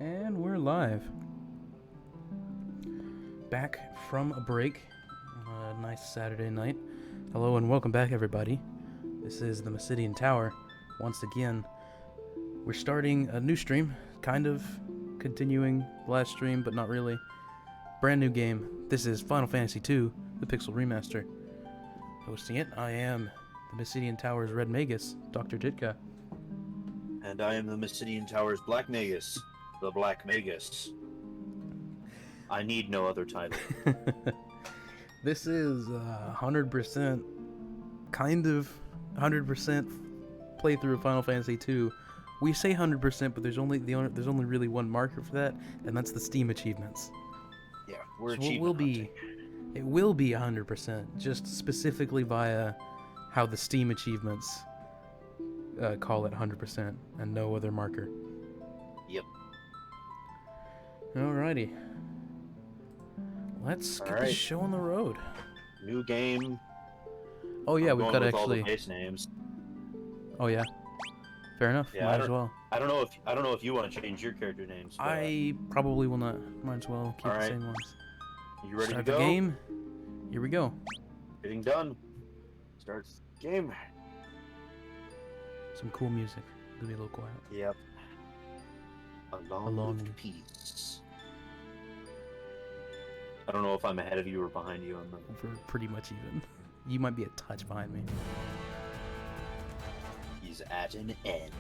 And we're live. Back from a break on a nice Saturday night. Hello and welcome back, everybody. This is the Mysidian Tower. Once again, we're starting a new stream, kind of continuing the last stream, but not really. Brand new game. This is Final Fantasy II, the Pixel Remaster. Hosting it, I am the Mysidian Tower's Red Magus, Dr. Ditka. And I am the Mysidian Tower's Black Magus, the Black Magus. I need no other title. This is 100%, kind of 100% playthrough of Final Fantasy II. We say 100%, but there's only really one marker for that, and that's the Steam achievements. Yeah, we're So achievement hunting. it will be 100%, just specifically via how the Steam achievements call it 100% and no other marker. Yep. Alrighty. Let's get this show on the road. New game. Oh yeah, I'm we've going got with actually. all the base names. Oh yeah. Fair enough. Yeah, Might as well. I don't know if you want to change your character names. But I probably will not. Might as well keep the Alright. same ones. you ready Start to the go? game. Here we go. Getting done. Starts game. Some cool music. It'll be a little quiet. Yep. Along Along with with- peace. I don't know if I'm ahead of you or behind you on the. We're pretty much even. You might be a touch behind me. He's at an end.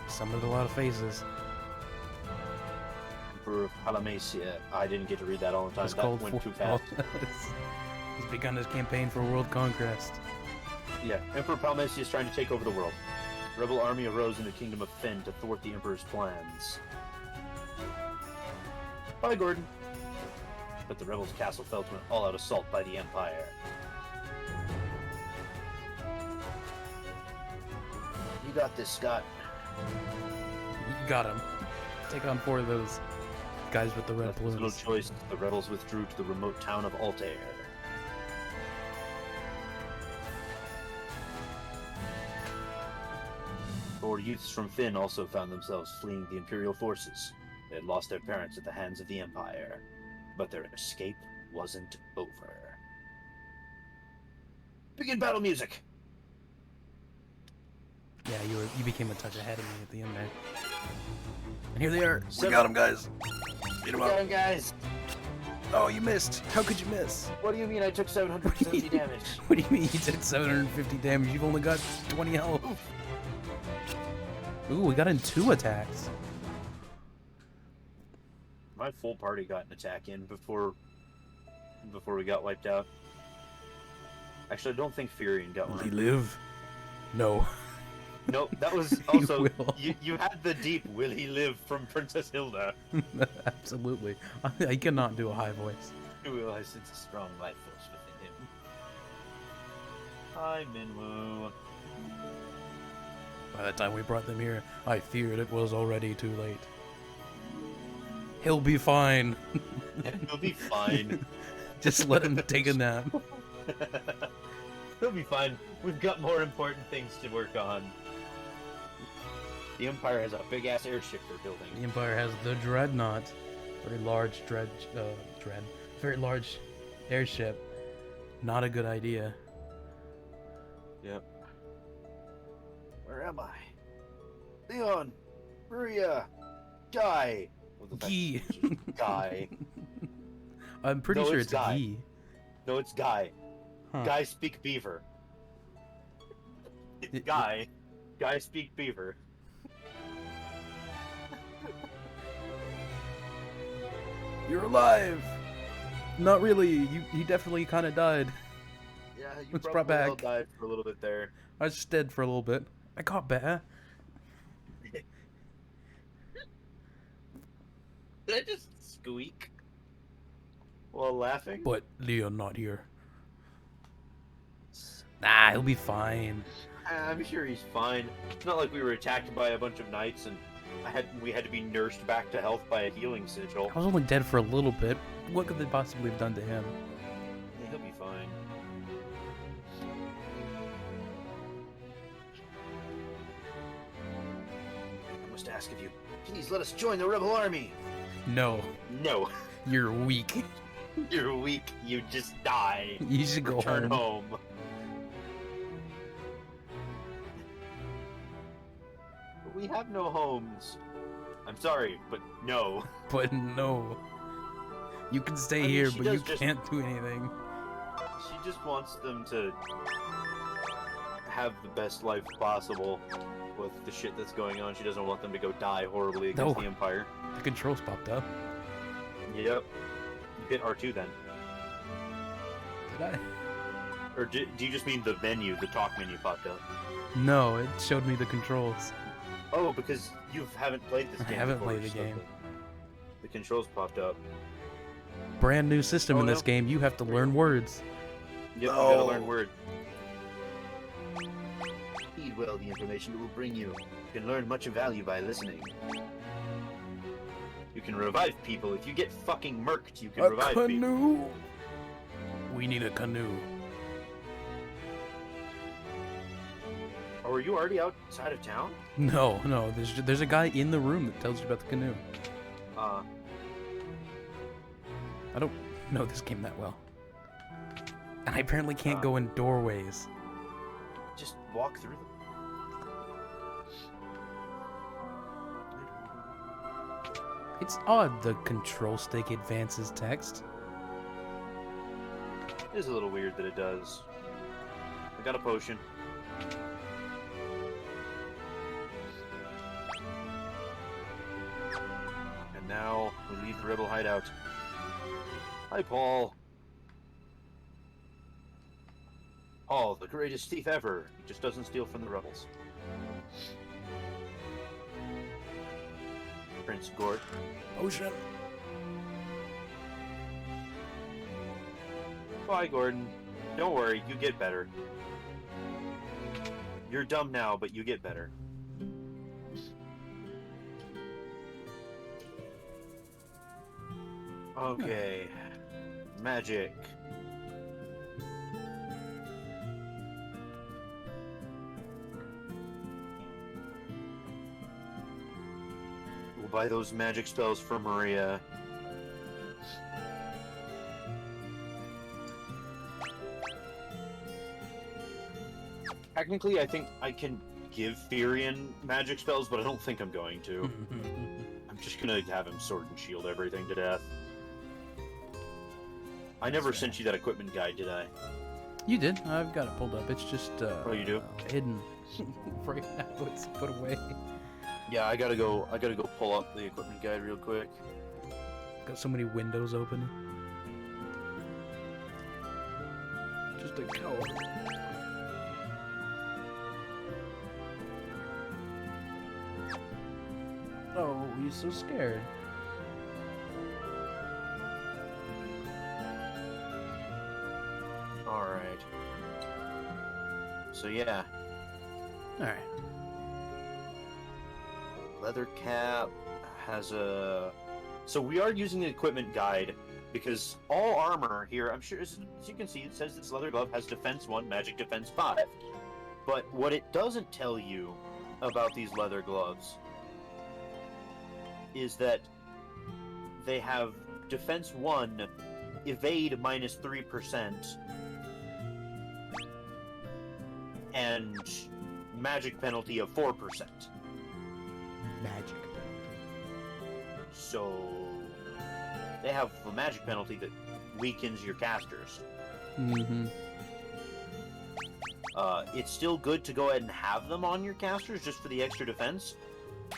Summoned a lot of faces. Emperor of Palamacia. I didn't get to read that all the time. It's That called went for. too fast. He's begun his campaign for world conquest. Yeah, Emperor Palamacia is trying to take over the world. Rebel army arose in the kingdom of Finn to thwart the Emperor's plans. Bye, Gordon. But the rebels' castle fell to an all-out assault by the Empire. You got this, Scott. You got him. Take on 4 of those guys with the red Left with little balloons. choice, the rebels withdrew to the remote town of Altair. Four youths from Finn also found themselves fleeing the Imperial forces. They had lost their parents at the hands of the Empire, but their escape wasn't over. Begin battle music! Yeah, you became a touch ahead of me at the end there. And here they are. We Seven. got him, guys. Beat him Got up. him, guys! Oh, you missed. How could you miss? What do you mean I took 770 damage? What do you mean you did 750 damage? You've only got 20 health. Ooh, we got in 2 attacks. My full party got an attack in before we got wiped out. Actually, I don't think Furion got Will he one. live? No. Nope, that was He also will. you had the deep "Will he live?" from Princess Hilda. Absolutely. I cannot do a high voice. Who will I sense a strong life force within him? Hi, Minwoo. By the time we brought them here, I feared it was already too late. He'll be fine. He'll be fine. Just let him take a nap. He'll be fine. We've got more important things to work on. The Empire has a big-ass airship they're building. The Empire has the Dreadnought. Very large very large airship. Not a good idea. Yep. Where am I? Leon! Maria! Guy! Well, the fact Gee. it's just Guy. I'm pretty No, sure it's it's a Guy. Gee. No, it's Guy. Huh. Guy speak beaver. It's It- Guy. Guy speak beaver. You're alive! Not really. He definitely kind of died. Yeah, you It's probably brought all back. died for a little bit there. I was just dead for a little bit. I got better. Did I just squeak? While laughing? But Leon not here. Nah, he'll be fine. I'm sure he's fine. It's not like we were attacked by a bunch of knights and we had to be nursed back to health by a healing sigil. I was only dead for a little bit. What could they possibly have done to him? Yeah, he'll be fine. I must ask of you, please let us join the rebel army. No. No, You're weak. you're weak. You just die. You should go Return home. home. But we have no homes. I'm sorry, but no. But no. You can stay I mean, here, she but you does just- can't do anything. She just wants them to have the best life possible with the shit that's going on. She doesn't want them to go die horribly against No. the Empire. The controls popped up. Yep. You hit R2 then. Did I? Or do you just mean the menu, the talk menu popped up? No, it showed me the controls. Oh, because you haven't played this I game haven't before, played the so game. The controls popped up. Brand new system Oh, in this no. game. You have to learn words. Yep, you gotta learn word. Heed well the information it will bring you. You can learn much of value by listening. You can revive people. If you get fucking murked, you can revive people. canoe. We need a canoe. Oh, are you already outside of town? No, no. There's a guy in the room that tells you about the canoe. I don't know this game that well. And I apparently can't go in doorways. Just walk through them. It's odd the control stick advances text. It is a little weird that it does. I got a potion. And now we leave the rebel hideout. Hi, Paul. Paul, the greatest thief ever. He just doesn't steal from the rebels. Prince Gort. Ocean. Bye, Gordon. Don't worry, you get better. You're dumb now, but you get better. Okay. Magic. We'll buy those magic spells for Maria. Technically, I think I can give Firion magic spells, but I don't think I'm going to. I'm just gonna have him sword and shield everything to death. I never sent you that equipment guide, did I? You did. I've got it pulled up. It's just Oh, you do? hidden right now. It's put away. Yeah, I gotta go pull up the equipment guide real quick. Got so many windows open. Just a go. Oh, you're so scared. Alright. So yeah, Alright. leather cap has a... So we are using the equipment guide because all armor here, I'm sure, as you can see, it says this leather glove has defense 1, magic defense 5. But what it doesn't tell you about these leather gloves is that they have defense 1, evade minus 3%, and magic penalty of 4%. Magic. So they have a magic penalty that weakens your casters. Mm-hmm. It's still good to go ahead and have them on your casters just for the extra defense,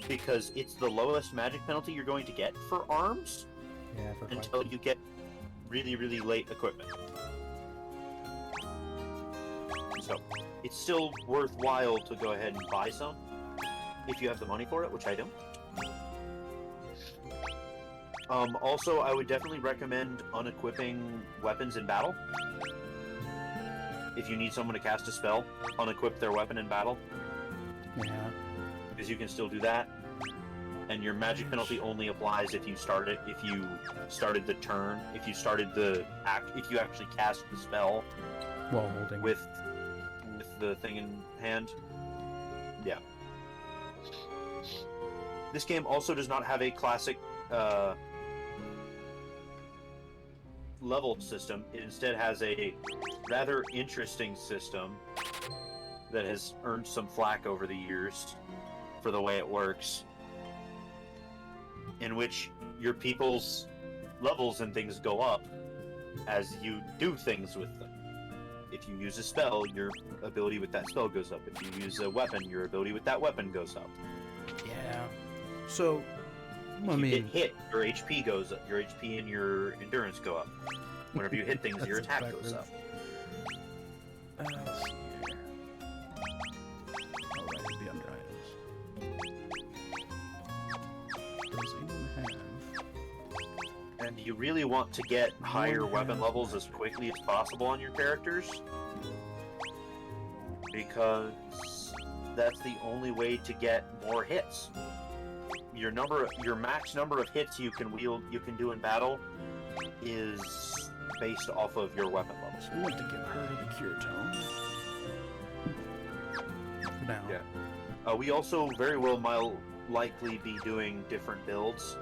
because it's the lowest magic penalty you're going to get for arms Yeah, for fun. until you get really, really late equipment. So it's still worthwhile to go ahead and buy some if you have the money for it, which I don't. Also, I would definitely recommend unequipping weapons in battle. If you need someone to cast a spell, unequip their weapon in battle, Yeah. because you can still do that. and your magic penalty only applies if you started the turn, if you actually cast the spell while holding with the thing in hand. Yeah. This game also does not have a classic level system. It instead has a rather interesting system that has earned some flack over the years for the way it works, in which your people's levels and things go up as you do things with them. If you use a spell, your ability with that spell goes up. If you use a weapon, your ability with that weapon goes up. Yeah. So, If you get hit, your HP goes up. Your HP and your endurance go up. Whenever you hit things, your attack goes up. Let's see here. Oh, right, it'd be under items. Does anyone have... And you really want to get higher weapon levels as quickly as possible on your characters, because that's the only way to get more hits. Your max number of hits you can do in battle is based off of your weapon levels. We want to get her to the cure tone. For now. Yeah. We also very well might likely be doing different builds.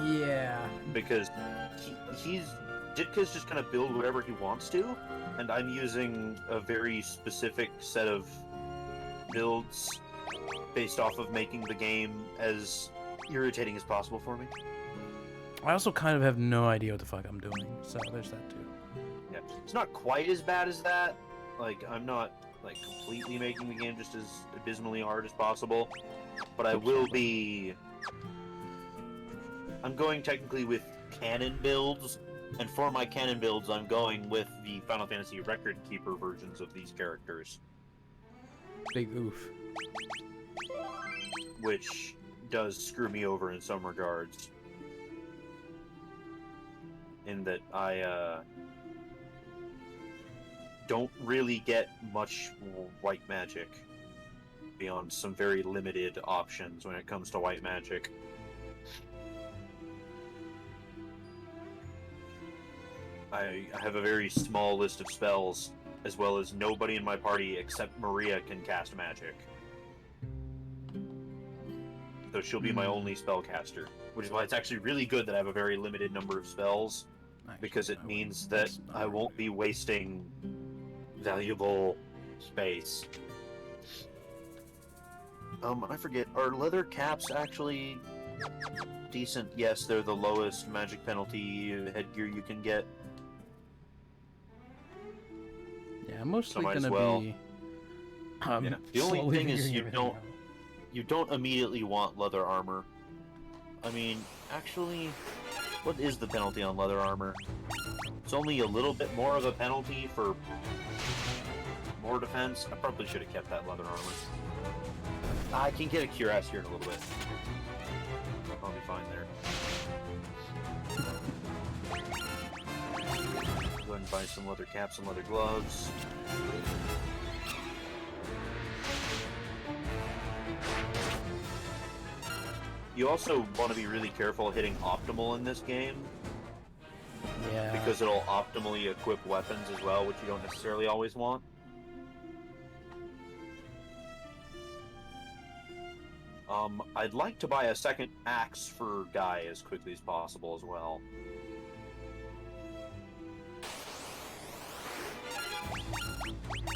Yeah. Because Ditka's just gonna build whatever he wants to, and I'm using a very specific set of builds based off of making the game as irritating as possible for me. I also kind of have no idea what the fuck I'm doing, so there's that too. Yeah, it's not quite as bad as that. Like, I'm not like completely making the game just as abysmally hard as possible, but I will be. I'm going technically with canon builds, and for my canon builds, I'm going with the Final Fantasy Record Keeper versions of these characters. Big oof. Which does screw me over in some regards. In that I don't really get much white magic beyond some very limited options when it comes to white magic. I have a very small list of spells, as well as nobody in my party except Maria can cast magic. So she'll be my only spellcaster, which is why it's actually really good that I have a very limited number of spells, because it means that I won't be wasting valuable space. I forget, are leather caps actually decent? Yes, they're the lowest magic penalty headgear you can get. Yeah, mostly So gonna be. Yeah. The only thing is you don't immediately want leather armor. I mean, actually, what is the penalty on leather armor? It's only a little bit more of a penalty for more defense. I probably should have kept that leather armor. I can get a cuirass here in a little bit. I'll be fine there. Go ahead and buy some leather caps and leather gloves. You also want to be really careful hitting optimal in this game. Yeah. Because it'll optimally equip weapons as well, which you don't necessarily always want. I'd like to buy a second axe for Guy as quickly as possible as well.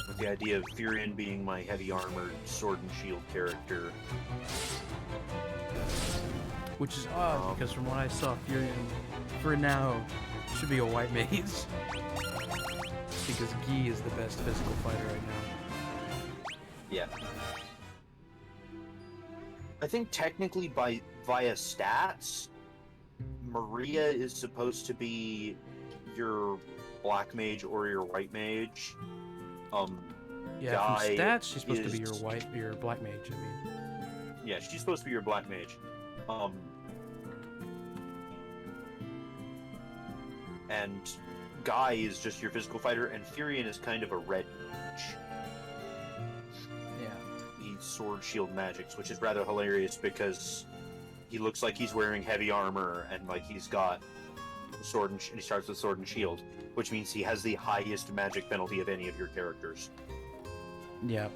With the idea of Furion being my heavy armored sword and shield character. Which is odd, because from what I saw, Furion, for now, should be a white mage. Because Guy is the best physical fighter right now. Yeah. I think technically via stats, Maria is supposed to be your black mage or your white mage. Yeah, Guy from stats, she's supposed to be your black mage, I mean. Yeah, she's supposed to be your black mage. And Guy is just your physical fighter, and Furion is kind of a red mage. Yeah. He's sword shield magics, which is rather hilarious because he looks like he's wearing heavy armor, and like he's got a sword and he starts with sword and shield, which means he has the highest magic penalty of any of your characters. Yeah.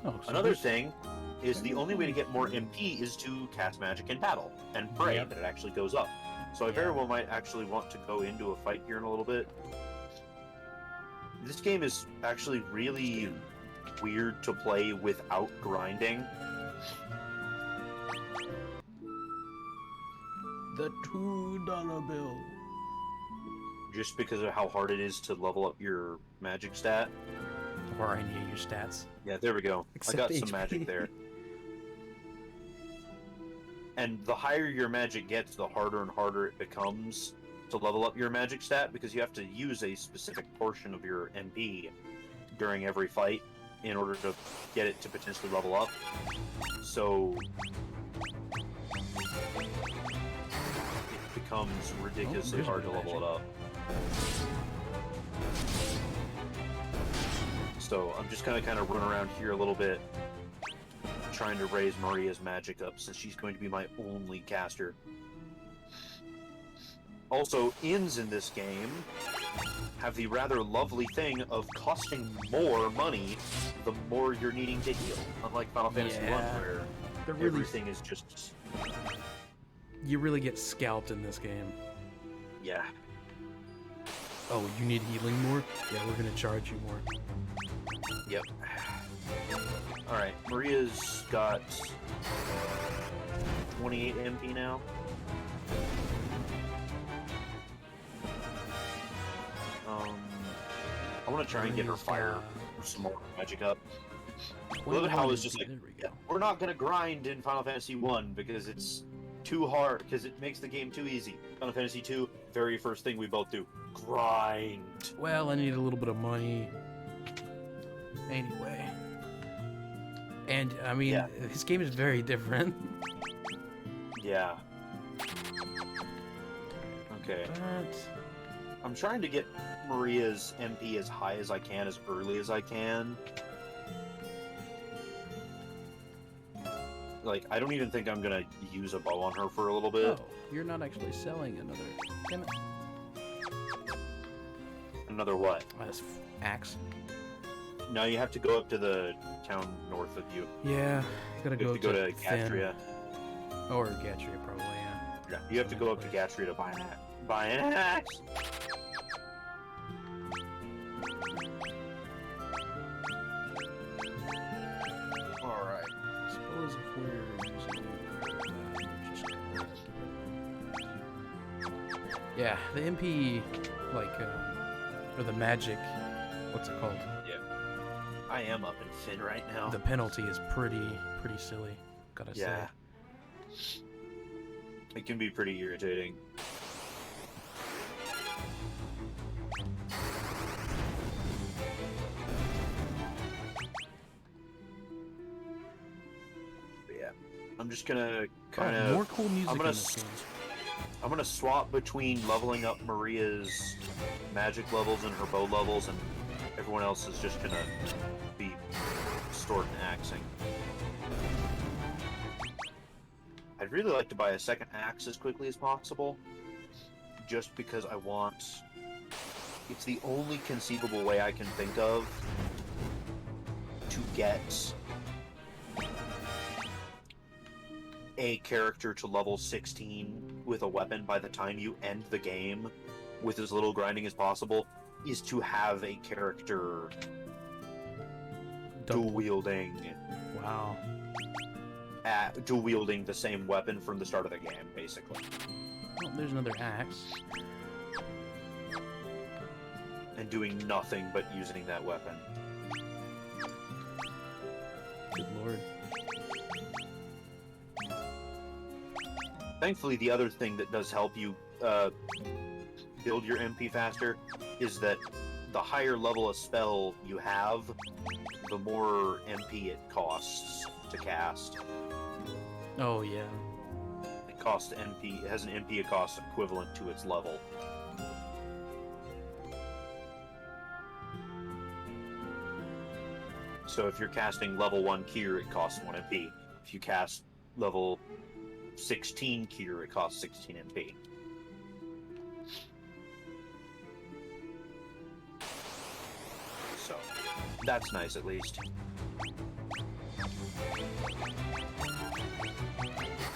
Oh, so Another thing is the only way to get more MP is to cast magic in battle and pray that it actually goes up. So I very well might actually want to go into a fight here in a little bit. This game is actually really weird to play without grinding. The $2 bill. Just because of how hard it is to level up your magic stat. Or any of your stats. Yeah, there we go. Except I got HP. some magic there. And the higher your magic gets, the harder and harder it becomes to level up your magic stat, because you have to use a specific portion of your MP during every fight in order to get it to potentially level up. So it becomes ridiculously hard to level it up. So I'm just gonna kind of run around here a little bit, trying to raise Maria's magic up, since she's going to be my only caster. Also, inns in this game have the rather lovely thing of costing more money the more you're needing to heal. Unlike Final Fantasy 1, where everything is just... You really get scalped in this game. Yeah. Oh, you need healing more? Yeah, we're gonna charge you more. Yep. Alright, Maria's got 28 MP now. I want to try and get her fire some more magic up. I love it how it's just like, we're not going to grind in Final Fantasy 1 because it's too hard, because it makes the game too easy. Final Fantasy 2, very first thing we both do, grind. Well, I need a little bit of money. Anyway. And, I mean, this game is very different. Yeah. Okay. But... I'm trying to get Maria's MP as high as I can, as early as I can. Like, I don't even think I'm gonna use a bow on her for a little bit. Oh, you're not actually selling another... Damn it. Another what? Axe. No, you have to go up to the town north of you. Yeah, you gotta go to Gatria. Or Gatria, probably, yeah. Yeah, you have to go up to Gatria to buy an axe. Alright. I suppose if we're using... Yeah, the MP, like, or the magic, what's it called? Yeah. I am up in Finn right now. The penalty is pretty silly, gotta say. It can be pretty irritating. But yeah, I'm just gonna kind of more cool music in this game. I'm gonna swap between leveling up Maria's magic levels and her bow levels, and everyone else is just gonna be sword and axing. I'd really like to buy a second axe as quickly as possible, just because I want... It's the only conceivable way I can think of to get a character to level 16 with a weapon by the time you end the game with as little grinding as possible, is to have a character dual-wielding... Wow. Dual-wielding the same weapon from the start of the game, basically. Oh, there's another axe. And doing nothing but using that weapon. Good lord. Thankfully, the other thing that does help you build your MP faster is that the higher level of spell you have, the more MP it costs to cast. Oh, yeah. It costs MP. It has an MP cost equivalent to its level. So if you're casting level 1 Kier, it costs 1 MP. If you cast level 16 cure, it costs 16 MP. So, that's nice at least.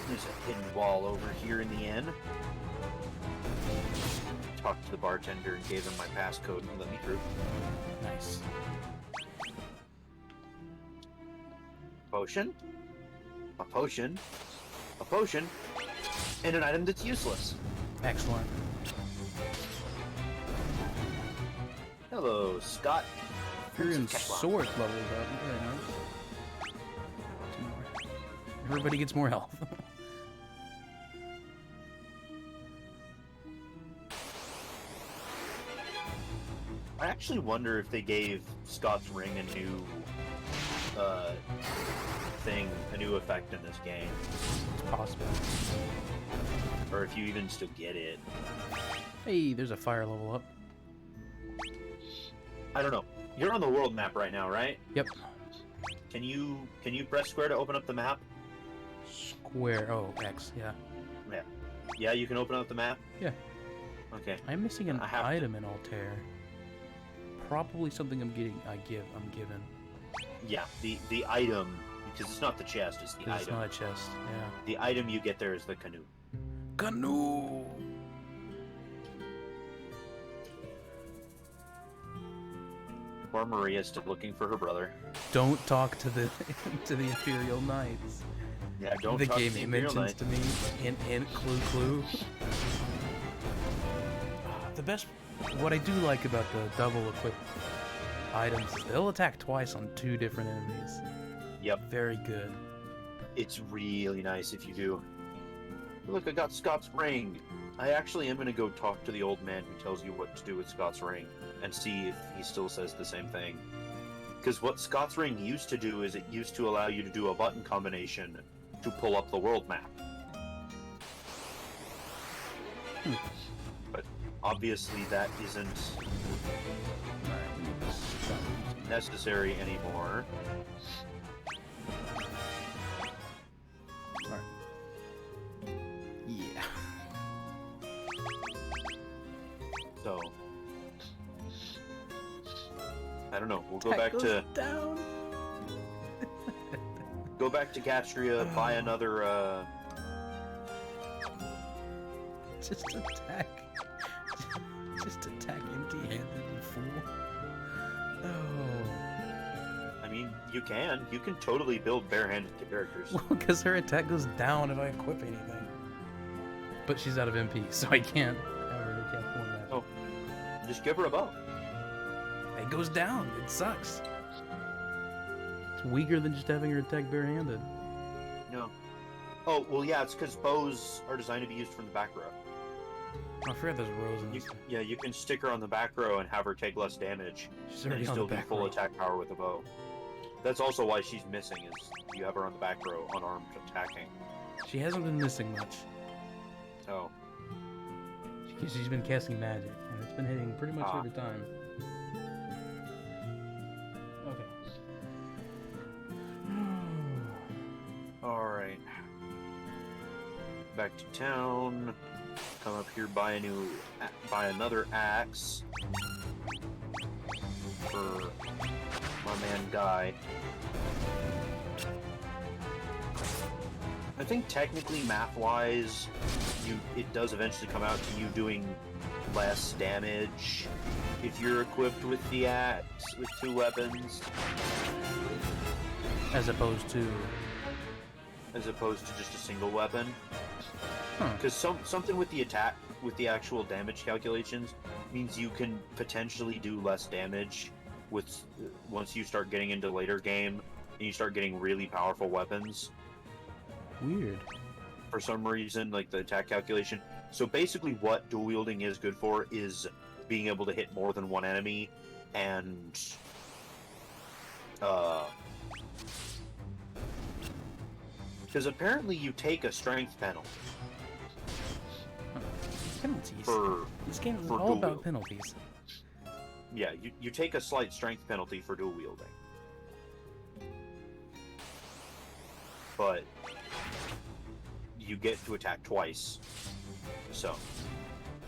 There's a hidden wall over here in the inn. Talked to the bartender and gave him my passcode and let me through. Nice. Potion, a potion, a potion, and an item that's useless. Excellent. Hello, Scott. Furion sword leveled up. Very nice. 2 more. Everybody gets more health. I actually wonder if they gave Scott's ring a new thing, a new effect in this game. It's possible. Or if you even still get it. Hey, there's a fire level up. I don't know. You're on the world map right now, right? Yep. Can you press square to open up the map? Square. Oh, X. Yeah. Yeah. Yeah, you can open up the map? Yeah. Okay. I'm missing an item in Altair. Probably something I'm given. Yeah, the item, because it's not the chest, it's the item. It's not a chest, yeah. The item you get there is the canoe. Canoe! Poor Maria's still looking for her brother. Don't talk to the to the Imperial Knights. Yeah, don't the talk game to the he Imperial mentions Knight. to me. Hint, clue. The best... What I do like about the double equip items is they'll attack twice on 2 different enemies. Yep. Very good. It's really nice if you do. Look, I got Scott's ring. I actually am going to go talk to the old man who tells you what to do with Scott's ring and see if he still says the same thing. Because what Scott's ring used to do is it used to allow you to do a button combination to pull up the world map. But obviously that isn't necessary anymore. Yeah. So, I don't know. We'll go back to down. go back to Castria, buy another. Just attack. Just attack empty-handed, you fool. Oh. I mean, you can. You can totally build bare-handed characters. Well, because her attack goes down if I equip anything. But she's out of MP, so I can't have her attack more magic. Oh, just give her a bow. It goes down. It sucks. It's weaker than just having her attack barehanded. No. Oh, well, yeah, it's because bows are designed to be used from the back row. I forgot there's rows in this. Yeah, you can stick her on the back row and have her take less damage. She's And already you on still the do back full row. attack power with a bow. That's also why she's missing, is you have her on the back row, unarmed, attacking. She hasn't been missing much. Oh. She's been casting magic, and it's been hitting pretty much every time. Okay. Alright. Back to town. Come up here, buy another axe for my man Guy. I think technically, math-wise, it does eventually come out to you doing less damage if you're equipped with the axe with 2 weapons, As opposed to just a single weapon. Huh. Because something with the attack, with the actual damage calculations, means you can potentially do less damage once you start getting into later game and you start getting really powerful weapons. Weird. For some reason, like the attack calculation. So basically what dual wielding is good for is being able to hit more than one enemy and because apparently you take a strength penalty. Penalties. For This game is for all dual about wield. penalties. Yeah, you take a slight strength penalty for dual wielding. But you get to attack twice. So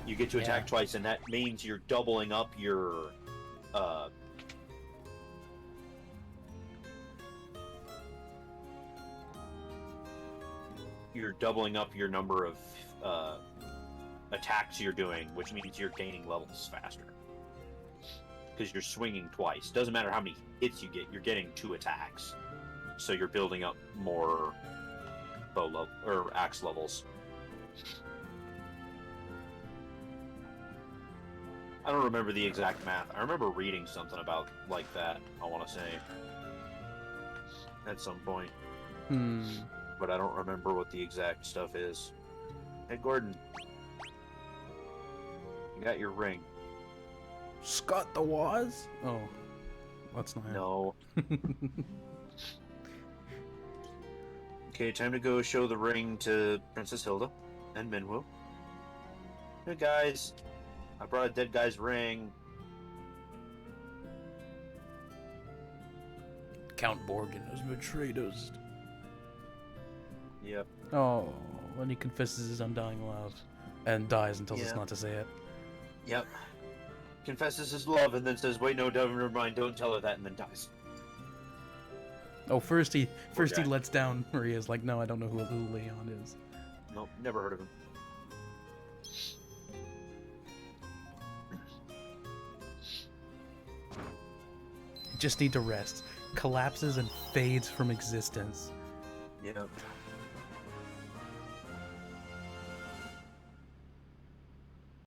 you get to attack twice, and that means you're doubling up your number of attacks you're doing, which means you're gaining levels faster. Because you're swinging twice. Doesn't matter how many hits you get, you're getting 2 attacks. So you're building up more bow level or axe levels. I don't remember the exact math. I remember reading something about like that, I want to say. At some point. But I don't remember what the exact stuff is. Hey, Gordon. You got your ring. Scott the Waz? Oh. That's not him. No. Okay, time to go show the ring to Princess Hilda and Minwu. Hey guys, I brought a dead guy's ring. Count Borgin has betrayed us. Yep. Oh, when he confesses his undying love and dies and tells us not to say it. Yep. Confesses his love and then says, "Wait, no, never mind. Don't tell her that," and then dies. Oh, first he lets down Maria's like, no, I don't know who Leon is. Nope, never heard of him. Just need to rest. Collapses and fades from existence. Yep.